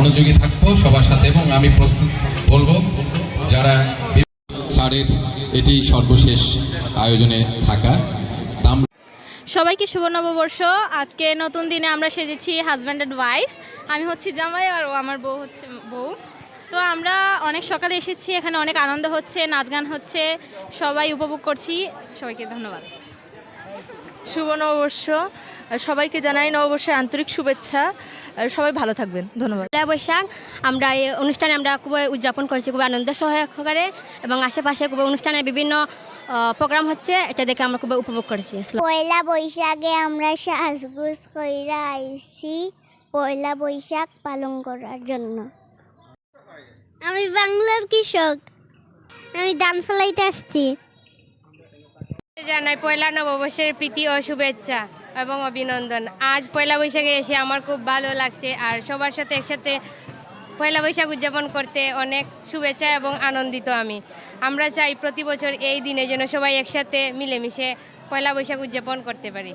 মনোযোগী থাকবো সবার সাথে এবং আমি প্রস্তুত বলবো যারা স্যারের এটি সর্বশেষ আয়োজনে থাকা। সবাইকে শুভ নববর্ষ। আজকে নতুন দিনে আমরা সেজেছি হাজব্যান্ড অ্যান্ড ওয়াইফ। আমি হচ্ছি জামাই আর ও আমার বউ হচ্ছে বউ। তো আমরা অনেক সকালে এসেছি, এখানে অনেক আনন্দ হচ্ছে, নাচ গান হচ্ছে, সবাই উপভোগ করছি। সবাইকে ধন্যবাদ। শুভ নববর্ষ, সবাইকে জানাই নববর্ষের আন্তরিক শুভেচ্ছা। সবাই ভালো থাকবেন, ধন্যবাদ। পয়লা বৈশাখ আমরা এই অনুষ্ঠানে আমরা খুবই উদযাপন করেছি, খুবই আনন্দ সহকারে, এবং আশেপাশে খুবই অনুষ্ঠানে বিভিন্ন প্রোগ্রাম হচ্ছে, এটা দেখে আমরা খুবই উপভোগ করেছি। পয়লা বৈশাখে আমরা সাজগোজ কইরা আইছি পয়লা বৈশাখ পালন করার জন্য। আমি বাংলার কৃষক, আমি ধান ফলাইতে আসছি। জানাই পয়লা নববর্ষের প্রীতি ও শুভেচ্ছা এবং অভিনন্দন। আজ পয়লা বৈশাখে এসে আমার খুব ভালো লাগছে, আর সবার সাথে একসাথে পয়লা বৈশাখ উদযাপন করতে অনেক শুভেচ্ছা এবং আনন্দিত আমরা চাই প্রতি বছর এই দিনে যেন সবাই একসাথে মিলেমিশে পয়লা বৈশাখ উদযাপন করতে পারি।